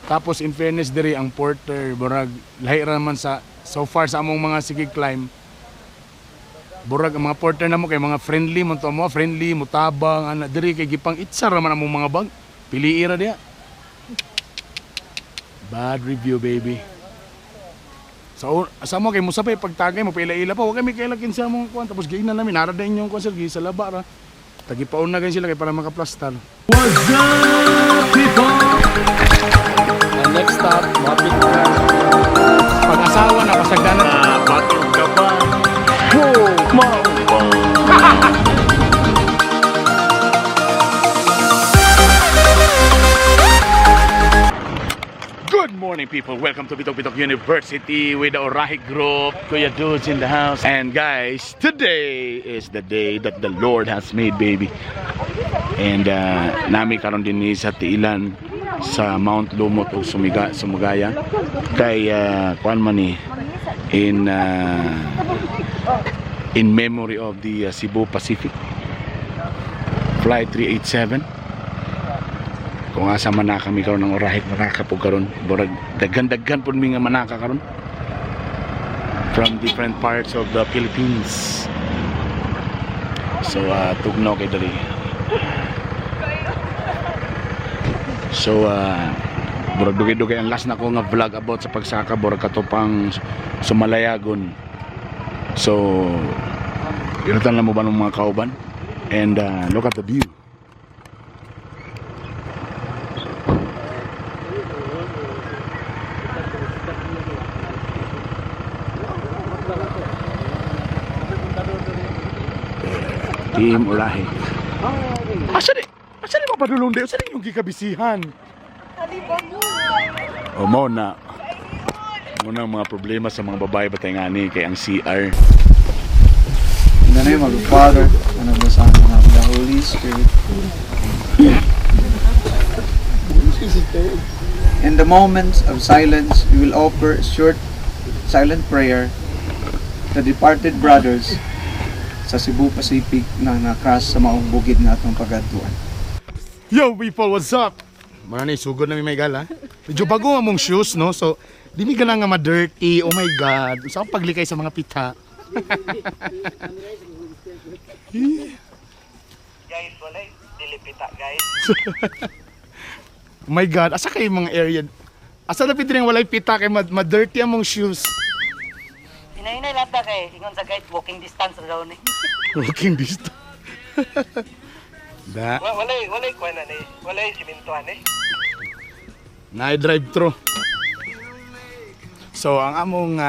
Tapos in fairness diri ang porter burag lahi ra man sa so far sa among mga sige climb. Burag ang mga porter namo kay mga friendly man to mo, friendly mutabang ana diri kay gipang itsar man among mga bag. Pili ra diha. Bad review baby. So asa mo kay musapay pagtagay mo paila-ila pa wa kami kailakin sa among kuan tapos giingnan namin nara din yung concert gi sa laba ra. Tagipaon na gan sila kay para makaplastar. What's up, people? And next stop, mapit na. Pag-asawa na pasagdanan. Bakit ka ba? Wow, maubang. Good morning people, welcome to Bitokbitok University with the Orahi Group, Kuya Dudes in the house. And guys, today is the day that the Lord has made baby. And nami karon din ni sa Tiilan sa Mount Lumot o Sumagaya kay kuan man ni in memory of the Cebu Pacific Flight 387. Kung asa man kami karon ng orahit manaka po karon burag daghan-daghan pud mi nga manaka karon from different parts of the Philippines. So tugnaw kay dali. So burag dugay-dugay ang last na ko nga vlog about sa pagsaka burag katupang Sumalayagon. So inutan lang mo ba ng mga kauban and look at the view. Team Ulahi. Asa di mapadulong di? Asa di yung gikabisihan? O mo na. Muna ang mga problema sa mga babae batay nga ni kay ang CR. In the name of the Father, and of the Son, and of the Holy Spirit. In the moments of silence, we will offer a short silent prayer to the departed brothers sa Cebu Pacific na nakras sa maong bukid na atong pagadtuan. Yo people, what's up? Manani, sugod na may gala. Medyo bago among shoes, no? So, di mi gana nga ma-dirty. Oh my God. Saan paglikay sa mga pita? Guys, walay dilipita guys. Oh my God. Asa kayo mga area? Asa na piti rin walay pita kay ma-dirty among shoes? Hinay-hinay lata kay ingon sa guide walking distance ra daw ni. Walking distance. Da. Walay kuan na ni. Walay simentohan ni. Na-drive thru. So, ang among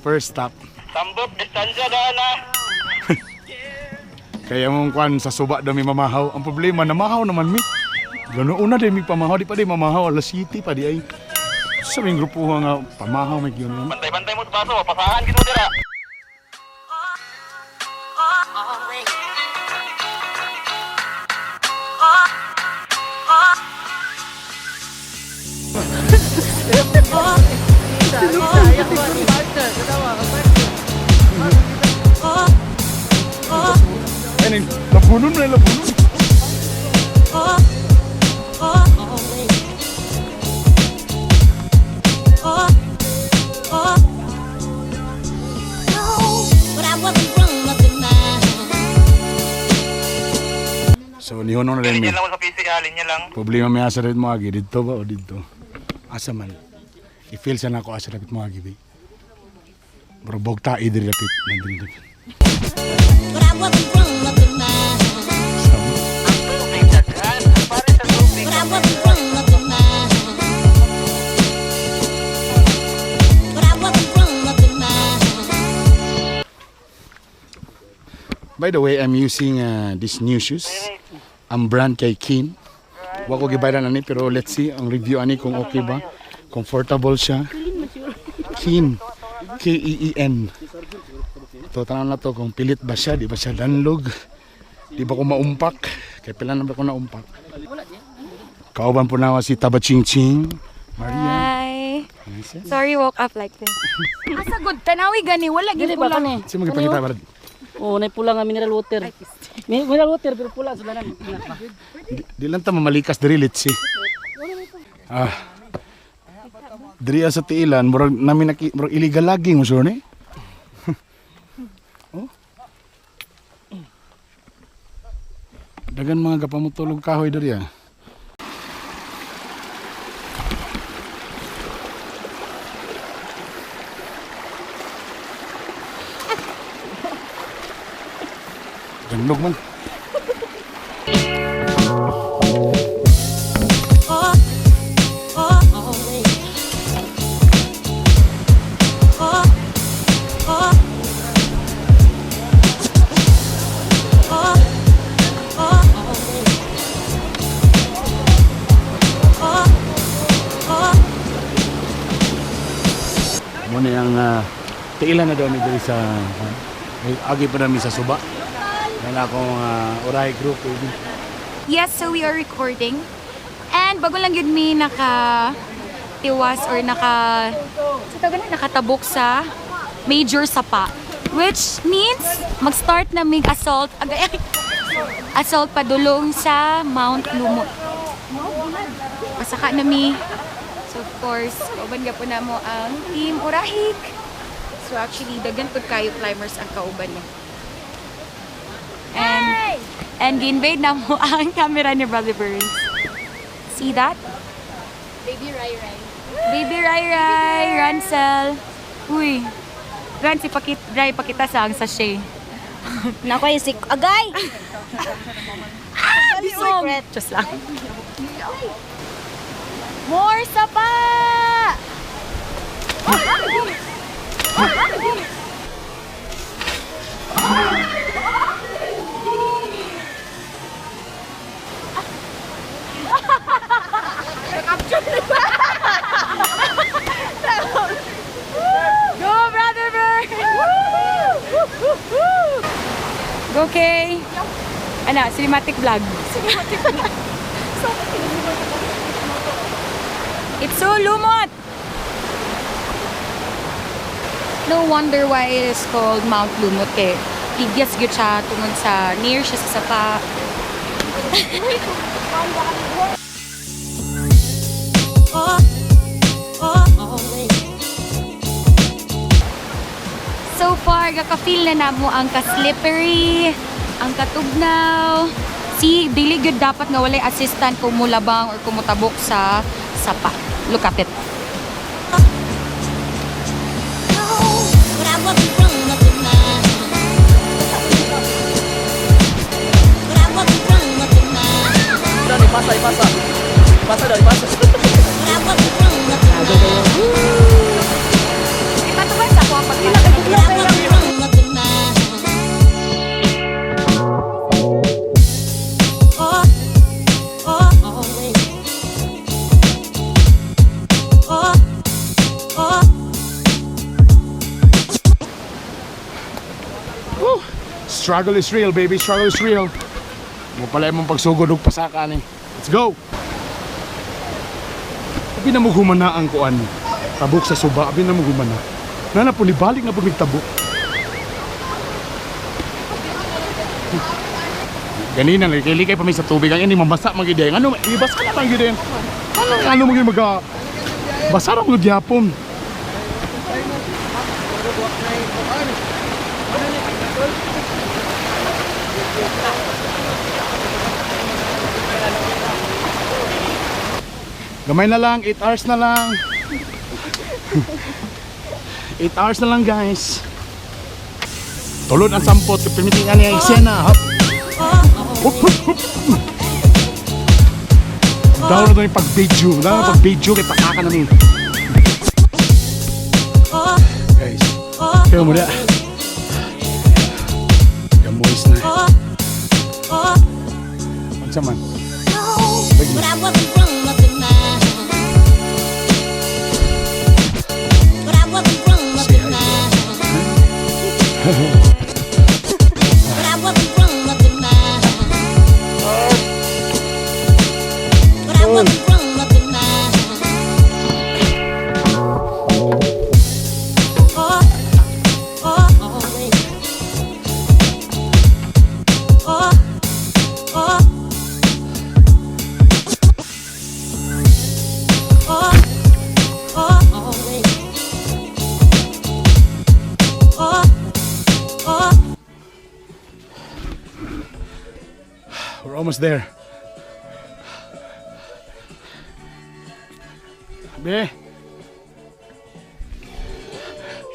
first stop. Sambot distansya daw na. Kaya mong kwan sa suba daw may mamahaw. Ang problema, namahaw naman mi. Ganoon una din may pamahaw. Di pa din mamahaw. Alas City pa di ay. Sa may grupo nga pamahaw may yun. Bantay-bantay mo sa baso, pasahan gid mo dira. Ay, lapunon na lapunon. So, nihono na rin mi. Linya lang sa PC, linya lang. Problema may asa rin mo agi. Dito ba o dito? Asa man. I-feel sana ako asa rapit mo agi. Bro, bogta idri rapit. Nandri rapit. By the way, I'm using these new shoes. Ang brand kay Keen. Wako gibayran ani pero let's see ang review ani kung okay ba. Comfortable siya. Keen. K-E-E-N. Ito, tanong na to kung pilit ba siya, di ba siya danlog. Di ba ko maumpak. Kaya pila na ba ko naumpak. Kauban po na si Taba Ching Ching. Maria. Hi. Sorry, woke up like this. Asa good tanawi gani wala gid pula ni. Sino magipakita ba? Oh, nay pula nga mineral water. Mineral water pero pula sa lanan. Di lang ta mamalikas diri let's see. Diriya sa tiilan, murag namin murag illegal logging mo sure ni. Oh. Dagan mga gapamutulog kahoy diriya. Ganlog man. Muna yung tiilan na daw ni diri sa agi pa namin sa suba. Yan akong Uray group. Yes, so we are recording. And bago lang yun mi tiwas or nakatabok sa major sapa. Which means mag-start na mig assault. Assault padulong sa Mount Lumot. Pasaka na mi. So of course, kauban ka po na mo ang Team Urahig. So actually, dagan po kayo climbers ang kauban niya. And ginbade na mo ang camera ni Brother Burns. See that? Baby Rai Rai. Baby Rai Rai, Ransel. Uy, Rans, pakita sa ang sachet. Nakoy si Agay. Bisong! Just lang. More sapa! Go, Brother Bird! Okay. Ano, cinematic vlog. It's so Lumot! No wonder why it is called Mount Lumot eh. Tigyas gyud siya tungod sa near siya sa sapa. So far, kaka-feel na namo ang ka-slippery, ang katugnaw. Si dili gyud dapat nga walay assistant kung mulabang or kumutabok sa sapa. Look at it. Ipasa daw, ipasa. Ipatuban sa ako ang pagpapalagay. Struggle is real, baby. Struggle is real. Mo pala imong pagsugod og pasaka ni. Let's go. Abi na mo humana ang kuan. Tabok sa suba, abi na mo humana. Nana po balik na pud tabok. Ganina likay pa mi sa tubig ang ini mabasa man gid. Ano, ibasa na lang gid. Ano mo gid maga basa ra mo gyapon. Gamay na lang, 8 hours na lang. 8 hours na lang guys. Tulod ang sampot, permitting niya ang eksena. Hop. Hop, hop, hop. Daw na ito yung pag-video. Daw na pag-video kay pasaka na rin. Guys, kaya mo na. Gamoys na. Magsaman. We're almost there. Be.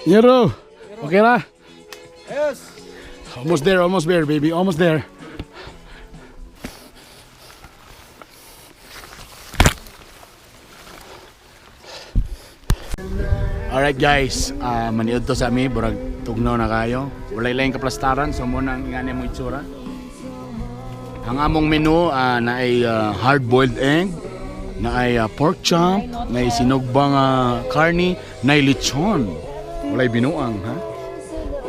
Nero. Okay na? Yes. Almost there, baby. Almost there. Alright guys, maniud to sa ami, burag tugnaw na kayo. Walay lang kaplastaran, so muna ang ingani mo itsura. Ang among menu na ay hard-boiled egg, na ay pork chop, na ay sinugbang karni, na ay lechon. Walay binuang, ha?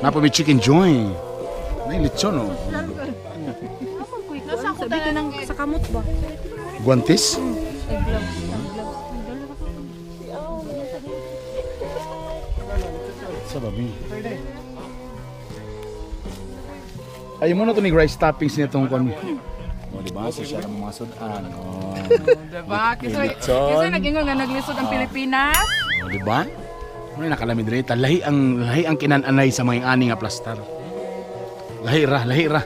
Napa may chicken joy. Na ay lechon, oh. Nasa ako tayo ng sa kamot ba? Guantes? Sa babi. Ayaw mo na ito ni rice toppings niya itong kon. O, diba? So siya ng mga sudan. O, Diba? Kasi lechon. nag-ingon nga naglisod ang Pilipinas. O, diba? Ano yung nakalamid rin? Lahi ang kinananay sa mga ani nga plastar. Lahi ra.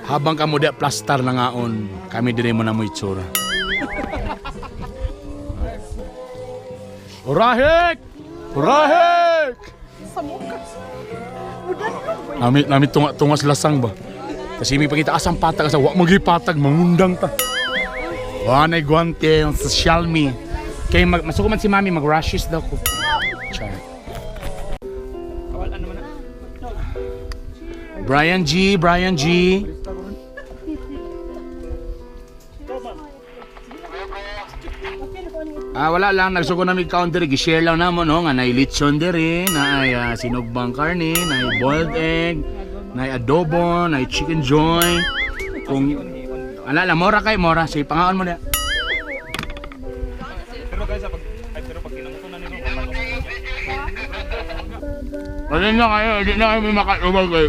Habang kamo di plastar na ngaon, kami dire mo na mo itsura. Urahik! Urahik! Nami tungas lasang ba? Kasi may pagkita asang patag sa wak magipatag mangundang ta. Wanay guante ang social me. Kay masuko man si mami mag-rashes daw ko. Char. Brian G. Wala lang, nagsuko na may counter, gi-share lang namo no, nga nay lechon diri, na ay sinugbang karne, na ay boiled egg, na ay adobo, na ay chicken joy. Kung ala mora say pangaon mo na. Ano na kayo, hindi na kayo may makatubag kayo.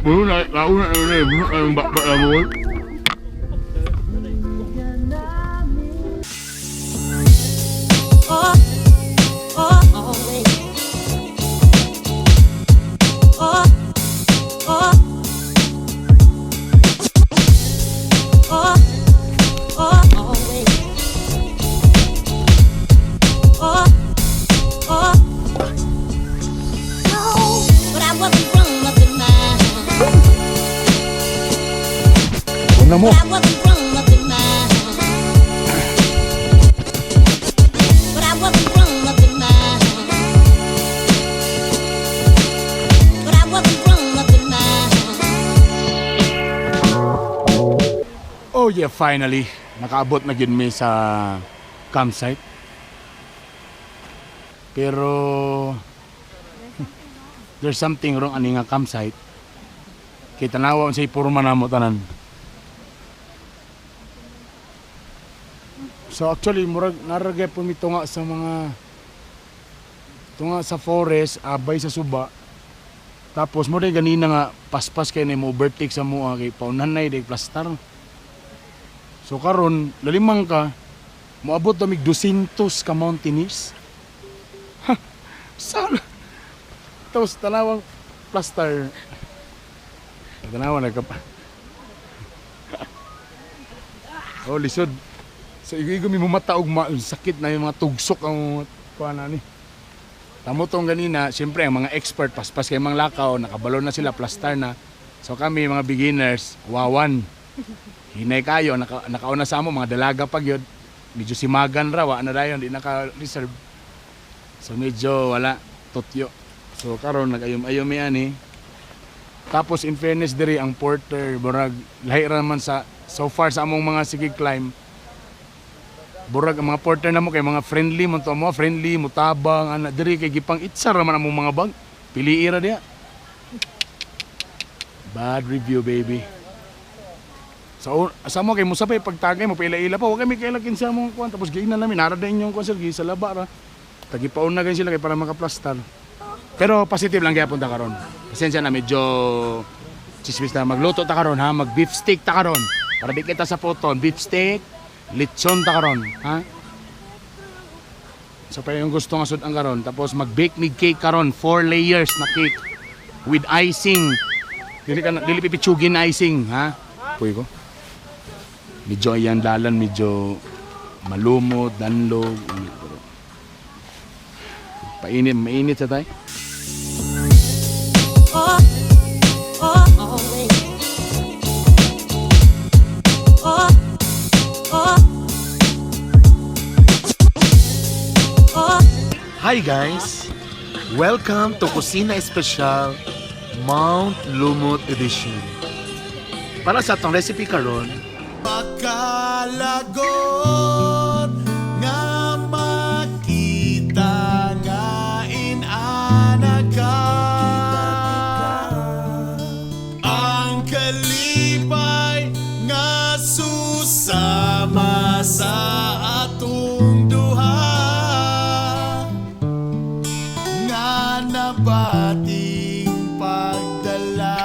Nauna yung bakbak na mo. Una mo. Oh yeah, finally. Nakaabot na yun may sa campsite. Pero there's something wrong ani nga campsite. Kay tanawa sa ipurma na mo tanan. So actually murag naragay po mi tunga sa mga tunga sa forest, abay sa suba. Tapos mo rin ganina nga paspas kay na mo overtake sa mo kay paunanay day plastar. So karon lalimang ka moabot na mig 200 ka mountaineers. Ha, sana. Tapos tanawang plastar. Tanawa na ka pa. Oh, lisod. So igo mi mata og sakit na yung mga tugsok ang kuana ni. Tamo tong ganina, siyempre ang mga expert paspas kay mga lakaw, nakabalo na sila plastar na. So kami mga beginners, wawan. Hinay kayo, nakauna sa amo mga dalaga pag yun. Medyo simagan ra, wa na dayon, di naka-reserve. So medyo wala totyo. So karon nagayom-ayom ani. Tapos in fairness diri ang porter, burag lahi ra man sa so far sa among mga sige climb. Burag ang mga porter na mo kay mga friendly mo to mo, friendly, mutabang, ana diri kay gipang itsa ra man among mga bag. Pili ra diha. Bad review, baby. So asa mo kay musapay pagtagay mo paila-ila pa, wa kami kailakin sa among kuan tapos giingnan namin nara din yung kuan sir gi sa laba ra. Tagipaon na gan sila kay para makaplastar. Pero positive lang gyapon ta karon. Pasensya na medyo chismis na magluto ta karon ha, mag beef steak ta karon. Para di kita sa photo, beef steak, lechon ta karon, ha? So pa yung gusto nga sud ang karon, tapos mag-bake ni cake karon, 4 layers na cake. with icing. Dili pipitsugin na icing, ha? Puy ko. Medyo ayan dalan, medyo malumot, danlog. Mainit sa tayo. Hi guys! Welcome to Kusina Espesyal Mount Lumot Edition. Para sa atong recipe karon, Makalagot nga makita nga inanaga ang kalipay nga susama sa atong duha nga nabati